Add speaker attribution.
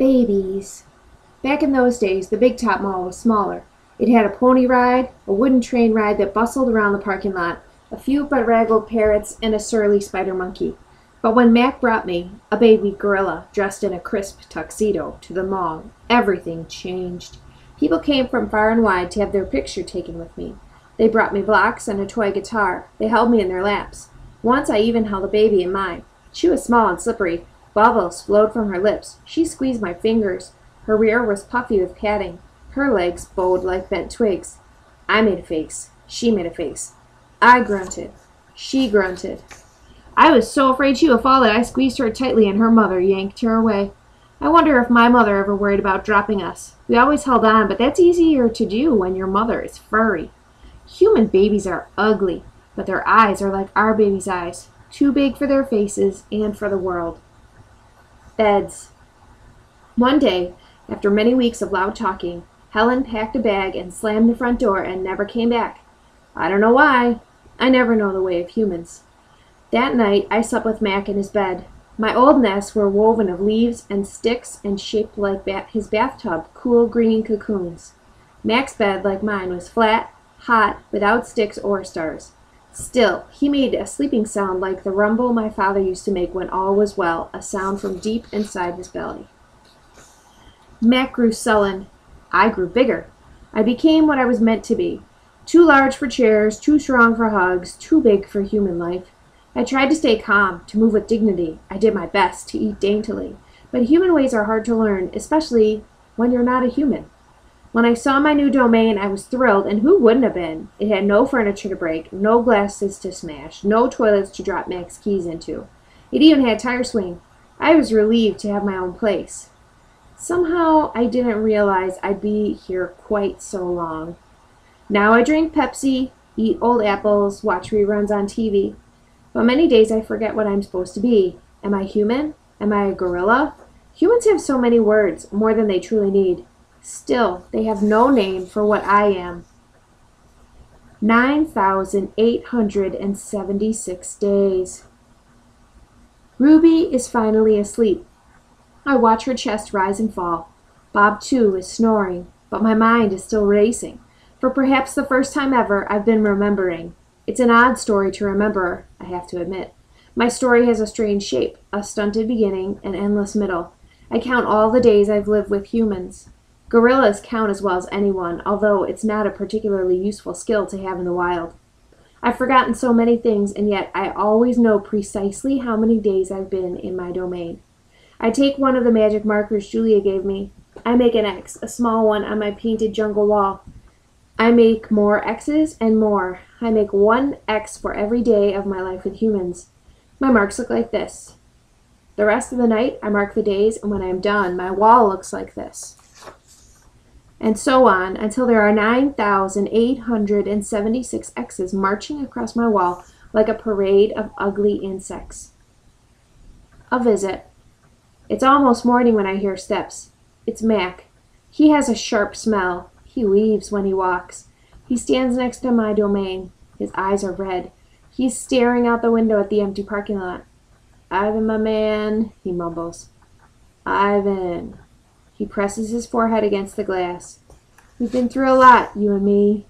Speaker 1: Babies. Back in those days, the Big Top Mall was smaller. It had a pony ride, a wooden train ride that bustled around the parking lot, a few bedraggled parrots, and a surly spider monkey. But when Mac brought me, a baby gorilla dressed in a crisp tuxedo, to the mall, everything changed. People came from far and wide to have their picture taken with me. They brought me blocks and a toy guitar. They held me in their laps. Once I even held a baby in mine. She was small and slippery. Bubbles flowed from her lips. She squeezed my fingers. Her rear was puffy with padding. Her legs bowed like bent twigs. I made a face. She made a face. I grunted. She grunted. I was so afraid she would fall that I squeezed her tightly and her mother yanked her away. I wonder if my mother ever worried about dropping us. We always held on, but that's easier to do when your mother is furry. Human babies are ugly, but their eyes are like our babies' eyes, too big for their faces and for the world. Beds. One day, after many weeks of loud talking, Helen packed a bag and slammed the front door and never came back. I don't know why. I never know the way of humans. That night, I slept with Mac in his bed. My old nests were woven of leaves and sticks and shaped like his bathtub, cool green cocoons. Mac's bed, like mine, was flat, hot, without sticks or stars. Still, he made a sleeping sound like the rumble my father used to make when all was well, a sound from deep inside his belly. Mac grew sullen. I grew bigger. I became what I was meant to be. Too large for chairs, too strong for hugs, too big for human life. I tried to stay calm, to move with dignity. I did my best to eat daintily. But human ways are hard to learn, especially when you're not a human. When I saw my new domain, I was thrilled, and who wouldn't have been? It had no furniture to break, no glasses to smash, no toilets to drop Mac's keys into. It even had a tire swing. I was relieved to have my own place. Somehow, I didn't realize I'd be here quite so long. Now I drink Pepsi, eat old apples, watch reruns on TV. But many days I forget what I'm supposed to be. Am I human? Am I a gorilla? Humans have so many words, more than they truly need. Still, they have no name for what I am. 9,876 days. Ruby is finally asleep. I watch her chest rise and fall. Bob, too, is snoring, but my mind is still racing. For perhaps the first time ever, I've been remembering. It's an odd story to remember, I have to admit. My story has a strange shape, a stunted beginning, an endless middle. I count all the days I've lived with humans. Gorillas count as well as anyone, although it's not a particularly useful skill to have in the wild. I've forgotten so many things, and yet I always know precisely how many days I've been in my domain. I take one of the magic markers Julia gave me. I make an X, a small one, on my painted jungle wall. I make more X's and more. I make one X for every day of my life with humans. My marks look like this. The rest of the night, I mark the days, and when I'm done, my wall looks like this. And so on, until there are 9,876 X's marching across my wall like a parade of ugly insects. A visit. It's almost morning when I hear steps. It's Mac. He has a sharp smell. He leaves when he walks. He stands next to my domain. His eyes are red. He's staring out the window at the empty parking lot. "Ivan, my man," he mumbles. "Ivan." He presses his forehead against the glass. "We've been through a lot, you and me.